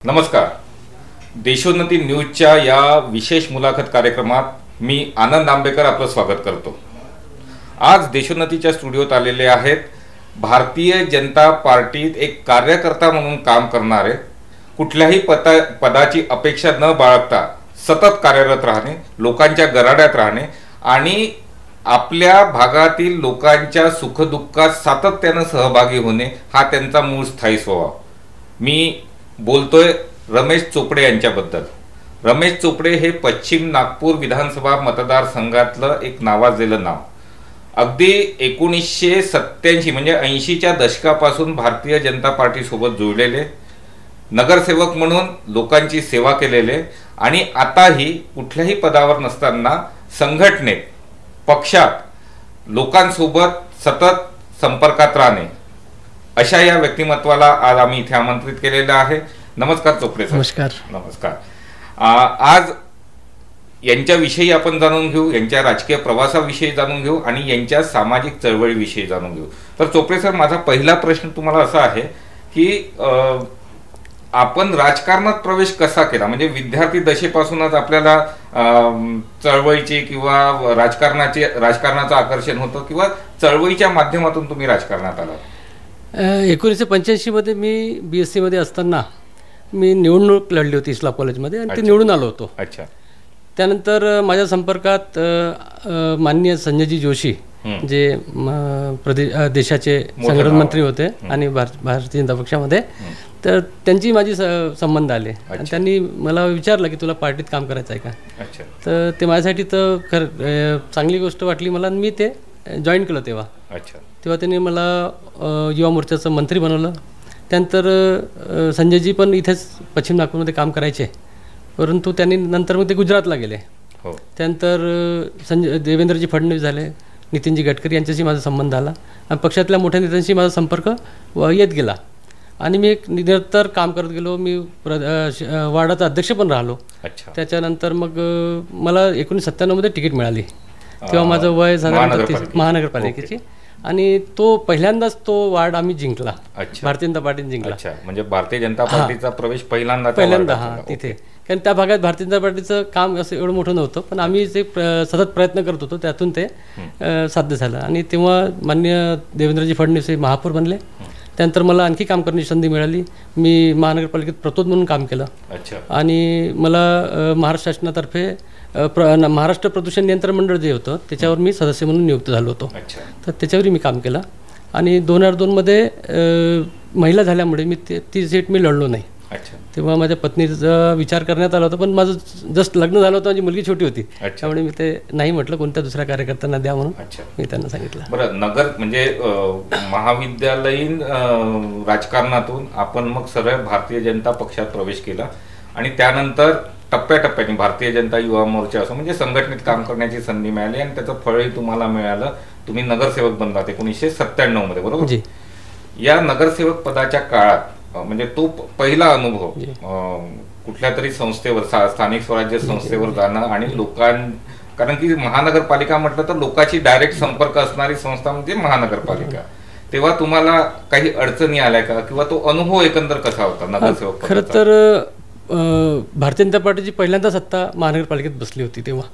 नमस्कार. देशोन्नती न्यूजच्या या विशेष मुलाखत कार्यक्रमात मी आनंद आंबेकर आपलं स्वागत करतो. आज देशोन्नतीच्या स्टुडिओत आलेले आहेत भारतीय जनता पार्टीत एक कार्यकर्ता म्हणून काम करणारे, कुठल्याही पदाची अपेक्षा न बाळगता सतत कार्यरत राहणे, लोकांच्या गराड्यात राहणे आणि आपल्या भागातील लोकांच्या सुखदुःखात सातत्याने सहभागी होणे हा त्यांचा मूळ स्थायी स्वभाव. मी बोलतोय रमेश चोपडे यांच्याबद्दल. रमेश चोपडे हे पश्चिम नागपूर विधानसभा मतदारसंघातलं एक नावाजलेलं नाव. अगदी 1987 म्हणजे 80च्या दशकापासून भारतीय जनता पार्टी सोबत जोडलेले, नगरसेवक म्हणून लोकांची सेवा केलेले आणि आताही कुठल्याही पदावर नसताना संघटनेत, पक्षात लोकांसोबत सतत संपर्कात राहणे, अशा या व्यक्तिमत्वाला आज आम्ही इथे आमंत्रित केलेलं आहे. नमस्कार चोपडे सर. नमस्कार. नमस्कार. आज यांच्याविषयी आपण जाणून घेऊ, यांच्या राजकीय प्रवासाविषयी जाणून घेऊ आणि यांच्या सामाजिक चळवळीविषयी जाणून घेऊ. तर चोपडे सर, माझा पहिला प्रश्न तुम्हाला असा आहे की आपण राजकारणात प्रवेश कसा केला? म्हणजे विद्यार्थी दशेपासूनच आपल्याला चळवळीची किंवा राजकारणाचं आकर्षण होतं किंवा चळवळीच्या माध्यमातून तुम्ही राजकारणात आलात? 1985 मध्ये मी BSc मध्ये असताना मी निवडणूक लढली होती इस्लाम कॉलेजमध्ये आणि ते निवडून आलो होतो. अच्छा. त्यानंतर माझ्या संपर्कात माननीय संजयजी जोशी जे देशाचे संघटन मंत्री होते आणि भारतीय जनता पक्षामध्ये, तर त्यांची माझी संबंध आले आणि त्यांनी मला विचारलं की तुला पार्टीत काम करायचं आहे का? तर ते माझ्यासाठी तर चांगली गोष्ट वाटली मला आणि मी ते जॉईन केलं तेव्हा. तेव्हा त्यांनी मला युवा मोर्चाचं मंत्री बनवलं. त्यानंतर संजयजी पण इथेच पश्चिम नागपूरमध्ये काम करायचे, परंतु त्यांनी नंतर मग ते गुजरातला गेले. त्यानंतर देवेंद्रजी फडणवीस झाले, नितीनजी गडकरी यांच्याशी माझा संबंध आला आणि पक्षातल्या मोठ्या नेत्यांशी माझा संपर्क येत गेला आणि मी एक निरंतर काम करत गेलो. मी वार्डाचा अध्यक्ष पण राहिलो. त्याच्यानंतर मग मला 1997 मध्ये तिकीट मिळाली. तेव्हा माझं वय साधारण महानगरपालिकेची आणि तो पहिल्यांदाच तो वार्ड आम्ही जिंकला. भारतीय जनता पार्टीने जिंकला. म्हणजे भारतीय जनता पार्टीचा प्रवेश पहिल्यांदा तिथे, कारण त्या भागात भारतीय जनता पार्टीचं काम असं एवढं मोठं नव्हतं, पण आम्ही जे सतत प्रयत्न करत होतो त्यातून ते साध्य झालं. आणि तेव्हा माननीय देवेंद्रजी फडणवीस हे महापौर बनले. त्यानंतर मला आणखी काम करण्याची संधी मिळाली. मी महानगरपालिकेत प्रतोद म्हणून काम केलं आणि मला महाराष्ट्र शासनातर्फे महाराष्ट्र प्रदूषण नियंत्रण मंडळ जे होतं त्याच्यावर मी सदस्य म्हणून नियुक्त झालो होतो. तर त्याच्यावरही मी काम केलं आणि 2002 मध्ये महिला झाल्यामुळे मी ती सीट मी लढलो नाही. तेव्हा माझ्या पत्नीचा विचार करण्यात आला होता, पण माझं जस्ट लग्न झालं होतं, माझी मुलगी छोटी होती, त्यामुळे मी ते नाही म्हटलं कोणत्या दुसऱ्या कार्यकर्त्यांना द्या म्हणून मी त्यांना सांगितलं. बरं, नगर म्हणजे महाविद्यालयीन राजकारणातून आपण मग सरळ भारतीय जनता पक्षात प्रवेश केला आणि त्यानंतर टप्प्याटप्प्याने भारतीय जनता युवा मोर्चा असं म्हणजे संघटनेत काम करण्याची संधी मिळाली आणि त्याचं फळही तुम्हाला मिळालं. तुम्ही नगरसेवक बनलात 1997 मध्ये, बरोबर? या नगरसेवक पदाच्या काळात म्हणजे तो पहिला अनुभव कुठल्या तरी संस्थेवर, स्थानिक स्वराज्य संस्थेवर जाणं आणि कारण की महानगरपालिका म्हटलं तर लोकांची डायरेक्ट संपर्क असणारी संस्था म्हणजे महानगरपालिका. तेव्हा तुम्हाला काही अडचणी आल्या का किंवा तो अनुभव एकंदर कसा होता नगरसेवक? खरं तर भारतीय जनता पार्टीची पहिल्यांदा सत्ता महानगरपालिकेत बसली होती. तेव्हा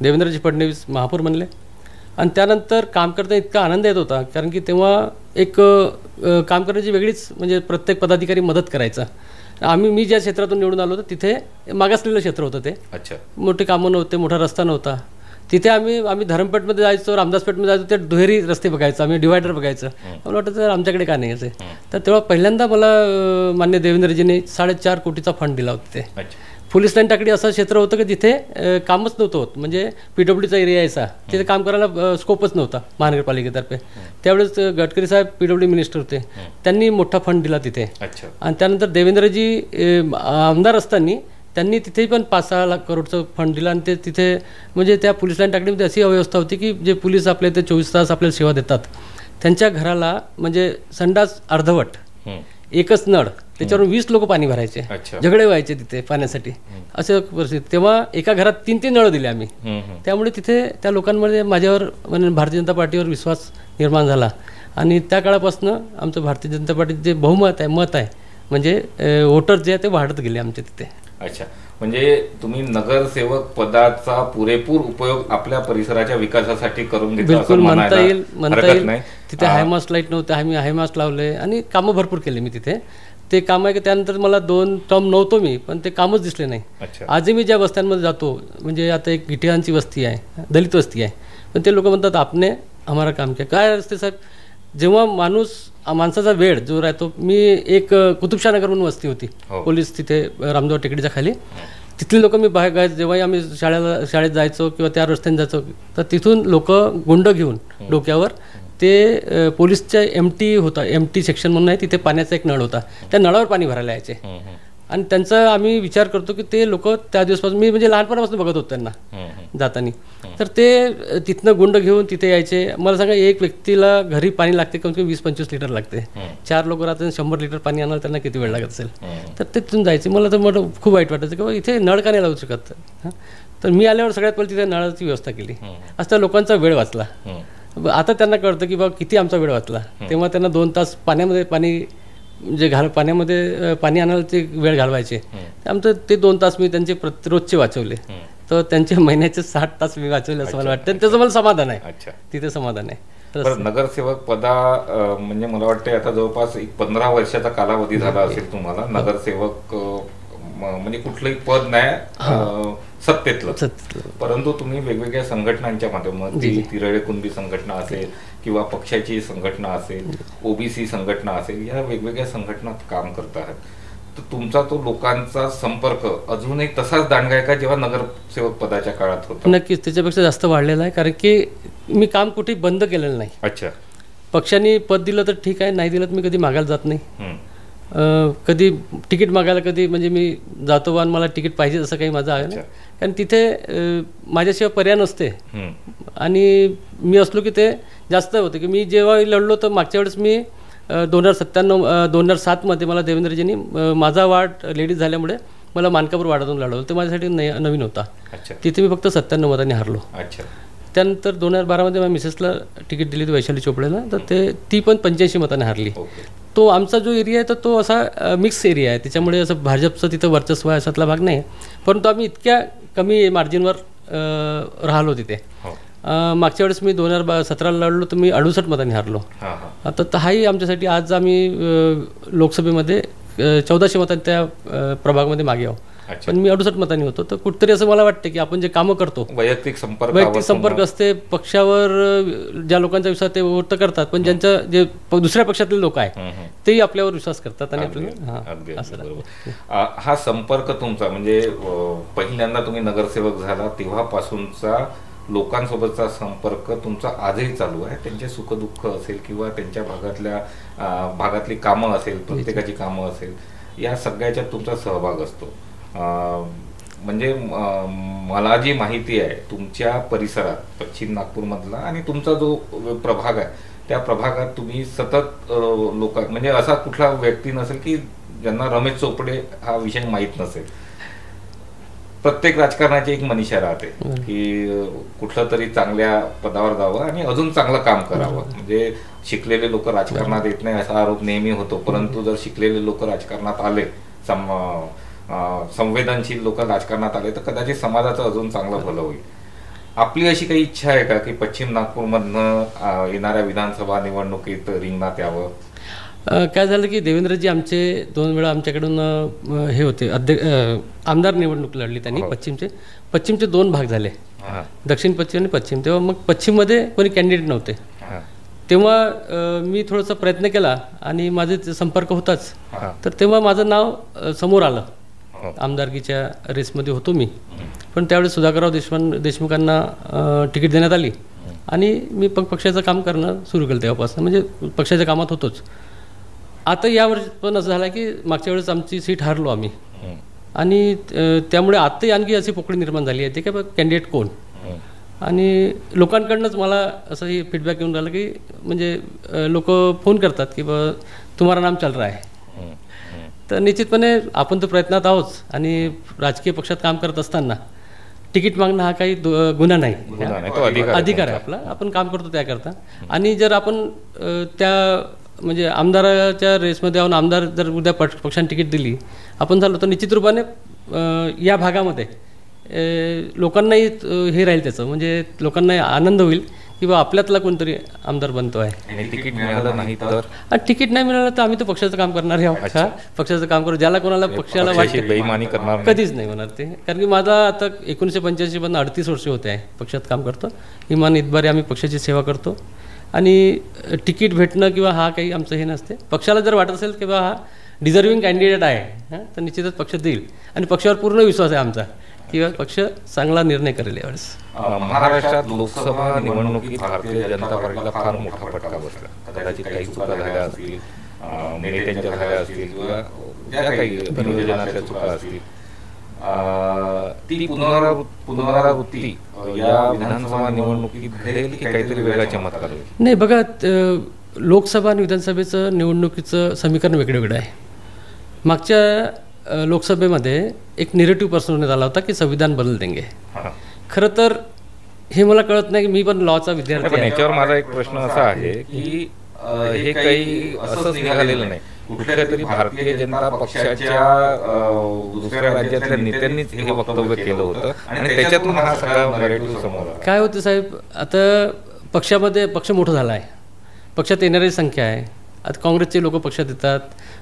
देवेंद्रजी फडणवीस महापौर बनले आणि त्यानंतर काम करताना इतका आनंद येत होता, कारण की तेव्हा एक काम करण्याची वेगळीच म्हणजे प्रत्येक पदाधिकारी मदत करायचा. मी ज्या क्षेत्रातून निवडून आलो होतो तिथे मागासलेलं क्षेत्र होतं ते. मोठे कामं नव्हते, मोठा रस्ता नव्हता. तिथे आम्ही धरमपेठमध्ये जायचो, रामदासपेठमध्ये जायचो, ते दुहेरी रस्ते बघायचो, आम्ही डिवायडर बघायचं. मला वाटतं तर आमच्याकडे का नाही असे. तर तेव्हा पहिल्यांदा मला मान्य देवेंद्रजीने 4.5 कोटीचा फंड दिला होता. ते पोलीस लाईन टाकडी असं क्षेत्र होतं की जिथे कामच नव्हतं होत, म्हणजे PWDचा एरिया यायचा, तिथे काम करायला स्कोपच नव्हता महानगरपालिकेतर्फे. त्यावेळेस गडकरी साहेब PWD मिनिस्टर होते, त्यांनी मोठा फंड दिला तिथे. आणि त्यानंतर देवेंद्रजी आमदार असताना त्यांनी तिथे पण 5-6 लाख करोडचं फंड दिलं आणि ते तिथे म्हणजे त्या पोलीस लाईन टाकणीमध्ये अशी अव्यवस्था होती की जे पोलीस आपले ते 24 तास आपल्याला सेवा देतात, त्यांच्या घराला म्हणजे संडास अर्धवट, एकच नळ, त्याच्यावर 20 लोक पाणी भरायचे, झगडे व्हायचे तिथे पाण्यासाठी, असं परिस्थिती. तेव्हा एका घरात 3-3 नळ दिले आम्ही. त्यामुळे तिथे त्या लोकांमध्ये माझ्यावर म्हणजे भारतीय जनता पार्टीवर विश्वास निर्माण झाला आणि त्या काळापासून आमचं भारतीय जनता पार्टीचं जे बहुमत आहे, मत आहे, म्हणजे वोटर जे आहे ते वाढत गेले आमच्या तिथे. अच्छा, म्हणजे तुम्ही नगरसेवक पदाचा पुरेपूर उपयोग आपल्या परिसराच्या विकासासाठी करून घेतला बिलकुल म्हणता येईल. नाही. तिथे हायमास्ट लाईट नव्हते, आम्ही हायमास्ट लावले आणि कामं भरपूर केले मी तिथे. ते काम आहे की त्यानंतर मला 2 टर्म नव्हतो मी, पण ते कामच दिसले नाही. आजही मी ज्या वस्त्यांमध्ये जातो, म्हणजे आता एक गिटियांची वस्ती आहे, दलित वस्ती आहे, पण ते लोक म्हणतात आपने हमारा काम किया. काय असते साहेब, जेव्हा माणसाचा वेळ जो राहतो, मी एक कुतुबशाह नगर म्हणून वस्ती होती पोलीस तिथे रामदेव टेकडीच्या खाली, तिथली लोक मी बाहेर जेव्हाही आम्ही शाळेत जायचो किंवा त्या रस्त्याने जायचो, तर तिथून लोक गुंड घेऊन डोक्यावर ते पोलीसच्या एमटी सेक्शन म्हणून आहे, तिथे पाण्याचा एक नळ होता, त्या नळावर पाणी भरायला यायचे. आणि त्यांचा आम्ही विचार करतो की ते लोक त्या दिवसपासून, मी म्हणजे लहानपणापासून बघत होतो त्यांना जाताना, तर ते तिथनं गुंड घेऊन तिथे यायचे. मला सांगा, एक व्यक्तीला घरी पाणी लागते कमी कमी 20-25 लिटर लागते. 4 लोक राहतात, 100 लिटर पाणी आणायला त्यांना किती वेळ लागत असेल. तर ते तिथून जायचे. मला तर खूप वाईट वाटायचं की इथे नळ का नाही लावू शकत. तर मी आल्यावर सगळ्यात पहिले तिथे नळाची व्यवस्था केली. असता लोकांचा वेळ वाचला. आता त्यांना कळतं की बाबा किती आमचा वेळ वाचला. तेव्हा त्यांना 2 तास पाण्यामध्ये पाणी आणायला वेळ घालवायचे, आमचं ते 2 तास मी त्यांचे रोजचे वाचवले. तर त्यांचे महिन्याचे 60 तास मी वाचवले असं मला वाटतं. त्याचं मला समाधान आहे. तिथे समाधान आहे. नगरसेवक पदा म्हणजे मला वाटतं आता जवळपास 15 वर्षाचा कालावधी झाला असेल तुम्हाला. नगरसेवक म्हणजे कुठलंही पद नाही सत्तेतलं, परंतु तुम्ही वेगवेगळ्या संघटनांच्या माध्यमातून, तिरळे कुणबी संघटना असेल किंवा पक्षाची संघटना असेल, ओबीसी संघटना असेल, या वेगवेगळ्या संघटनात काम करत आहात. तर तुमचा तो लोकांचा संपर्क अजूनही तसाच दांडगा आहे का जेव्हा नगरसेवक पदाच्या काळात होता? नक्कीच त्याच्यापेक्षा जास्त वाढलेला आहे, कारण की मी काम कुठे बंद केलेलं नाही. अच्छा, पक्षाने पद दिलं तर ठीक आहे, नाही दिलं तर मी कधी मागायला जात नाही. कधी तिकीट मागायला कधी म्हणजे मी जातो आणि मला तिकीट पाहिजे असं काही माझं आहे ना, कारण तिथे माझ्याशिवाय पर्याय नसते. आणि मी असलो की ते जास्त होते की मी जेव्हा लढलो तर मागच्या वेळेस मी 2007 मला देवेंद्रजींनी माझा वार्ड लेडीज झाल्यामुळे मला मानकापूर वार्डातून लढवलं. ते माझ्यासाठी नवीन होता. तिथे मी फक्त 97 मतांनी हारलो. त्यानंतर 2012 माझ्या मिसेसला तिकीट दिली होती वैशाली चोपडेला, तर ती पण 85 मतांनी हारली. तो आमचा जो एरिया आहे तर तो असा मिक्स एरिया आहे, त्याच्यामुळे असं भाजपचं तिथं वर्चस्व आहे असातला भाग नाही. परंतु आम्ही इतक्या कमी मार्जिनवर राहिलो तिथे. मागच्या वेळेस मी 2017 लढलो तर मी 68 मतांनी हारलो. आता हाही आमच्यासाठी आज आम्ही लोकसभेमध्ये 1400 मतांनी त्या प्रभागामध्ये मागे आहोत, पण मी 68 मतांनी होतो. तर कुठतरी असं मला वाटतं की आपण जे कामं करतो, वैयक्तिक संपर्क असते, पक्षावर ज्या लोकांचा विश्वास ते वोट करतात, पण ज्यांचं जे दुसऱ्या पक्षातले लोक आहेत तेही आपल्यावर विश्वास करतात. आणि हा संपर्क तुमचा म्हणजे पहिल्यांदा तुम्ही नगरसेवक झाला तेव्हापासूनचा लोकांसोबतचा संपर्क तुमचा आजही चालू आहे. त्यांचे सुखदुःख असेल किंवा त्यांच्या भागातली कामं असेल, प्रत्येकाची कामं असेल, या सगळ्याच्यात तुमचा सहभाग असतो. म्हणजे मला जी माहिती आहे तुमच्या परिसरात पश्चिम नागपूरमधला आणि तुमचा जो प्रभाग आहे त्या प्रभागात तुम्ही सतत म्हणजे असा कुठला व्यक्ती नसेल की ज्यांना रमेश चोपडे हा विषय माहीत नसेल. प्रत्येक राजकारणाची एक मनीषा राहते की कुठलं तरी चांगल्या पदावर जावं आणि अजून चांगलं काम करावं. म्हणजे शिकलेले लोक राजकारणात येत नाही असा आरोप नेहमी होतो, परंतु जर शिकलेले लोक राजकारणात आले, संवेदनशील लोक राजकारणात आले तर कदाचित समाजाचं अजून चांगलं भलं होईल. आपली अशी काही इच्छा आहे का की पश्चिम नागपूरमधनं येणाऱ्या विधानसभा निवडणुकीत रिंगणात यावं? काय झालं की देवेंद्रजी आमचे 2 वेळा आमच्याकडून हे होते आमदार निवडणूक लढली त्यांनी. पश्चिमचे 2 भाग झाले, दक्षिण पश्चिम आणि पश्चिम. तेव्हा मग पश्चिममध्ये कोणी कॅन्डिडेट नव्हते. तेव्हा मी थोडासा प्रयत्न केला आणि माझे संपर्क होताच, तर तेव्हा माझं नाव समोर आलं. आमदारकीच्या रेसमध्ये होतो मी, पण त्यावेळेस सुधाकरराव देशमुखांना तिकीट देण्यात आली आणि मी पक्षाचं काम करणं सुरू केलं तेव्हापासून, म्हणजे पक्षाच्या कामात होतोच. आता यावर्षी पण असं झालं की मागच्या वेळेस आमची सीट हारलो आम्ही, आणि त्यामुळे आत्ताही आणखी अशी पोकळी निर्माण झाली आहे ते की कॅन्डिडेट कोण. आणि लोकांकडनंच मला असंही फीडबॅक येऊन राहिलं की म्हणजे लोक फोन करतात की बा तुम्हारा नाम चल रहा है. तर निश्चितपणे आपण तर प्रयत्नात आहोत, आणि राजकीय पक्षात काम करत असताना तिकीट मागणं हा काही गुन्हा नाही, अधिकार आहे आपला. आपण काम करतो त्याकरता, आणि जर आपण त्या म्हणजे आमदाराच्या रेसमध्ये जाऊन आमदार जर उद्या पक्षाने तिकीट दिली आपण झालो तर निश्चित रूपाने या भागामध्ये लोकांनाही हे राहील त्याचं, म्हणजे लोकांनाही आनंद होईल की बा आपल्यातला कोणतरी आमदार बनतो आहे. आणि तिकीट मिळालं नाही तर तिकीट नाही मिळालं तर आम्ही तर पक्षाचं काम करणार आहे. पक्षाचं काम करू, ज्याला कोणाला पक्षाला वाटते बेईमानी करणार कधीच नाही होणार ते. कारण की माझा आता 1985 पासून 38 वर्ष होते आहे पक्षात काम करतो. इमान इतबारे आम्ही पक्षाची सेवा करतो आणि तिकीट भेटणं किंवा हा काही आमचं हे नसते. पक्षाला जर वाटत असेल की बा हा डिझर्विंग कॅन्डिडेट आहे तर निश्चितच पक्ष देईल आणि पक्षावर पूर्ण विश्वास आहे आमचा किंवा पक्ष चांगला निर्णय करेल. यावेळेस महाराष्ट्रात लोकसभा निवडणुकीत भारतीय जनता पार्टीला फार मोठा फटका बसला. कदाचित काही चुका झाल्या असतील, नेत्यांच्या झाल्या असतील किंवा ज्या काही नियोजनाच्या चुका असतील, ती पुनरावृत्ती या विधानसभा निवडणुकीत घडेल की काहीतरी वेगळा चमत्कार होईल? नाही बघा, लोकसभा आणि विधानसभेचं निवडणुकीचं समीकरण वेगळं आहे. मागच्या लोकसभेमध्ये एक निगेटिव्ह पसरवण्यात आला होता की संविधान बदल देंगे. खरं तर हे मला कळत नाही की मी पण लॉचा विद्यार्थी आहे. याच्यावर माझा एक प्रश्न असा आहे की हे काही असंच निघालेलं नाही. कुठल्या तरी भारतीय जनता पक्षाच्या दुसऱ्या राज्यातल्या नेत्यांनीच हे वक्तव्य केलं होतं आणि त्याच्यातून हा सगळा नॅरेटिव्ह समोर आला. काय होतं साहेब, आता पक्षामध्ये पक्ष मोठा झाला आहे, पक्षात येणारी संख्या आहे. आता काँग्रेसचे लोक पक्षात येतात,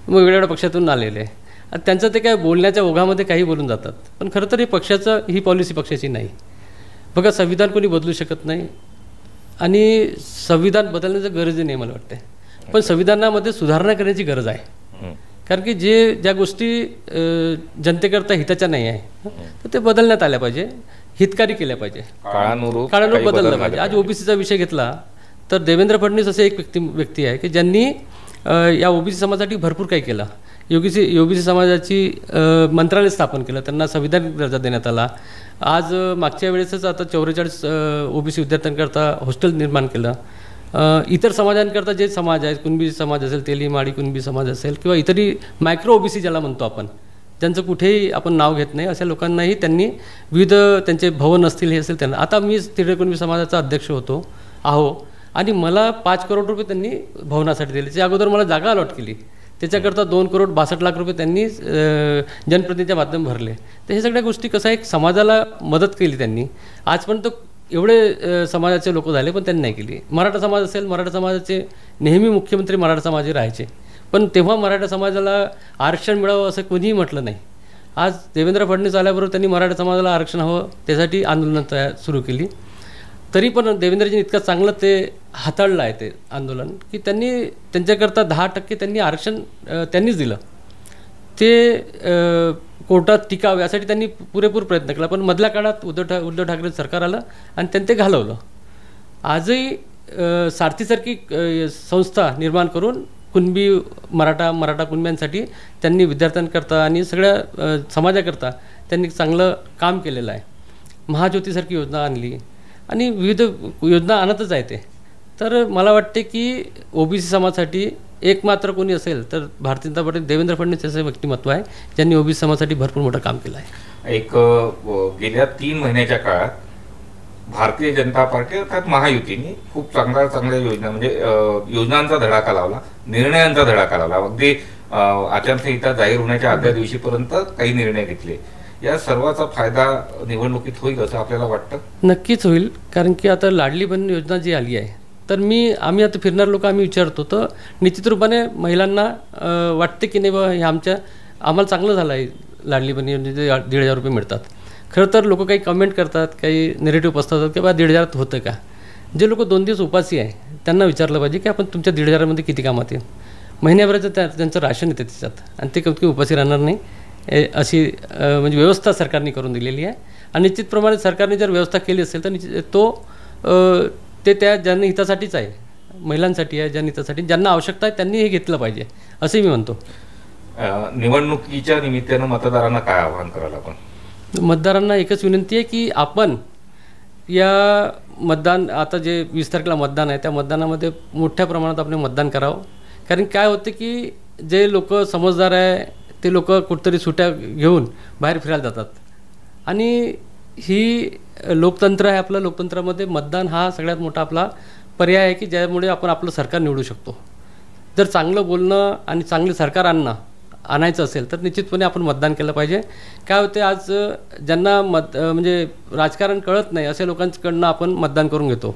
मग वेगवेगळ्या पक्षातून आलेले आता त्यांचं ते काय बोलण्याच्या ओघामध्ये काही बोलून जातात. पण खरं तर ही पॉलिसी पक्षाची नाही. बघा, संविधान कोणी बदलू शकत नाही आणि संविधान बदलण्याची गरज नाही मला वाटते, पण संविधानामध्ये सुधारणा करण्याची गरज आहे. कारण की ज्या गोष्टी जनतेकरता हिताच्या नाही आहे तर ते बदलण्यात आल्या पाहिजे, हितकारी केल्या पाहिजे, काळानुरूप बदललं पाहिजे. आज ओबीसीचा विषय घेतला तर देवेंद्र फडणवीस असे एक व्यक्ती आहे की ज्यांनी या ओबीसी समाजासाठी भरपूर काही केलं. ओबीसी समाजाची मंत्रालय स्थापन केलं, त्यांना संविधानिक दर्जा देण्यात आला. आज मागच्या वेळेसच आता 44 ओबीसी विद्यार्थ्यांकरता हॉस्टेल निर्माण केलं. इतर समाजांकरता जे समाज आहेत, कुणबी समाज असेल, तेली माडी कुणबी समाज असेल किंवा इतरही मायक्रो ओबीसी ज्याला म्हणतो आपण, ज्यांचं कुठेही आपण नाव घेत नाही अशा लोकांनाही त्यांनी विविध त्यांचे भवन असतील हे असेल त्यांना. आता मी तिरडे कुणबी समाजाचा अध्यक्ष आहो आणि मला 5 करोड रुपये त्यांनी भवनासाठी दिले. त्या अगोदर मला जागा अलॉट केली, त्याच्याकरता 2 करोड 62 लाख रुपये त्यांनी जनप्रतिनिधीच्या माध्यम भरले. तर हे सगळ्या गोष्टी कसं आहे, समाजाला मदत केली त्यांनी. आजपर्यंत एवढे समाजाचे लोक झाले पण त्यांनी नाही केली. मराठा समाज असेल, मराठा समाजाचे नेहमी मुख्यमंत्री मराठा समाज राहायचे, पण तेव्हा मराठा समाजाला आरक्षण मिळावं असं कोणीही म्हटलं नाही. आज देवेंद्र फडणवीस आल्याबरोबर त्यांनी मराठा समाजाला आरक्षण हवं त्यासाठी आंदोलन सुरू केली. तरी पण देवेंद्रजींनी इतकं चांगलं ते हाताळलं आहे ते आंदोलन की त्यांनी त्यांच्याकरता 10% त्यांनी आरक्षण त्यांनीच दिलं. ते कोर्टात टिकावं यासाठी त्यांनी पुरेपूर प्रयत्न केला. पण मधल्या काळात उद्धव ठाकरे सरकार आलं आणि त्यांनी ते घालवलं. आजही सारथीसारखी संस्था निर्माण करून कुणबी मराठा कुणब्यांसाठी त्यांनी विद्यार्थ्यांकरता आणि सगळ्या समाजाकरता त्यांनी चांगलं काम केलेलं आहे. महाज्योतीसारखी योजना आणली आणि विविध योजना आणतच आहे ते. तर मला वाटते की ओबीसी समाजासाठी एकमात्र कोणी असेल तर भारतीय जनता पार्टी देवेंद्र फडणवीस असं व्यक्तिमत्व आहे ज्यांनी ओबीसी समाजासाठी भरपूर मोठं काम केलं आहे. गेल्या 3 महिन्याच्या काळात भारतीय जनता पार्टी अर्थात महायुतीने खूप चांगल्या योजना म्हणजे योजनांचा धडाका लावला, निर्णयांचा धडाका लावला. अगदी आचारसंहिता जाहीर होण्याच्या आदल्या दिवशीपर्यंत काही निर्णय घेतले. या सर्वाचा फायदा निवडणुकीत होईल असं आपल्याला वाटतं? नक्कीच होईल. कारण की आता लाडली बहीण योजना जी आली आहे तर आम्ही आता फिरणार लोक आम्ही विचारतो तर निश्चित रूपाने महिलांना वाटते की नाही बा हे आम्हाला चांगलं झालं आहे. लाडली बहीण योजनेचे 1,500 रुपये मिळतात. खरं तर लोक काही कमेंट करतात, काही नेगेटिव्ह पसरवतात की बा 1,500 होतं का. जे लोक 2 दिवस उपासी आहे त्यांना विचारलं पाहिजे की आपण तुमच्या 1,500 किती कामात येईल. महिन्याभराचं त्यांचं राशन येते त्याच्यात आणि ते कधी उपासी राहणार नाही अशी म्हणजे व्यवस्था सरकारने करून दिलेली आहे. आणि निश्चितप्रमाणे सरकारने जर व्यवस्था केली असेल तर ते त्या ज्यांनी हितासाठीच आहे, महिलांसाठी आहे, ज्यांनी हितासाठी ज्यांना आवश्यकता आहे त्यांनी हे घेतलं पाहिजे असंही मी म्हणतो. निवडणुकीच्या निमित्तानं मतदारांना काय आवाहन करायला आपण? मतदारांना एकच विनंती आहे की आपण या आता जे 20 तारखेला मतदान आहे त्या मतदानामध्ये मोठ्या प्रमाणात आपण मतदान करावं. कारण काय होते की जे लोक समजदार आहे ते लोक कुठेतरी सुट्या घेऊन बाहेर फिरायला जातात आणि ही लोकतंत्र आहे. आपलं लोकतंत्रामध्ये मतदान हा सगळ्यात मोठा आपला पर्याय आहे की ज्यामुळे आपण आपलं सरकार निवडू शकतो. जर चांगलं बोलणं आणि चांगलं सरकार आणायचं असेल तर निश्चितपणे आपण मतदान केलं पाहिजे. काय होते, आज ज्यांना म्हणजे राजकारण कळत नाही अशा लोकांकडनं आपण मतदान करून घेतो,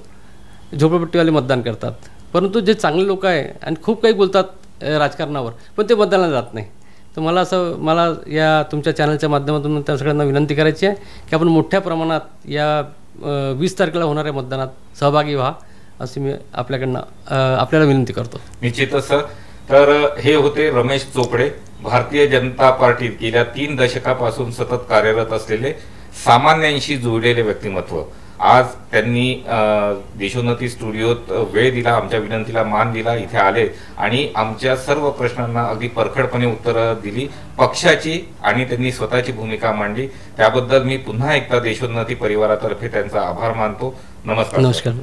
झोपडपट्टीवाले मतदान करतात. परंतु जे चांगले लोक आहे आणि खूप काही बोलतात राजकारणावर, पण ते मतदानाला जात नाही. तर मला या तुमच्या चॅनलच्या माध्यमातून त्या सगळ्यांना विनंती करायची आहे की आपण मोठ्या प्रमाणात या 20 तारखेला होणाऱ्या मतदानात सहभागी व्हा, अशी मी आपल्याला विनंती करतो. निश्चितच सर. तर हे होते रमेश चोपडे, भारतीय जनता पार्टीत गेल्या 3 दशकापासून सतत कार्यरत असलेले, सामान्यांशी जोडलेले व्यक्तिमत्व. आज त्यांनी देशोन्नती स्टुडिओत वेळ दिला, आमच्या विनंतीला मान दिला, इथे आले आणि आमच्या सर्व प्रश्नांना अगदी परखडपणे उत्तरं दिली, पक्षाची आणि त्यांनी स्वतःची भूमिका मांडली. त्याबद्दल मी पुन्हा एकदा देशोन्नती परिवारातर्फे त्यांचा आभार मानतो. नमस्कार. नमस्कार.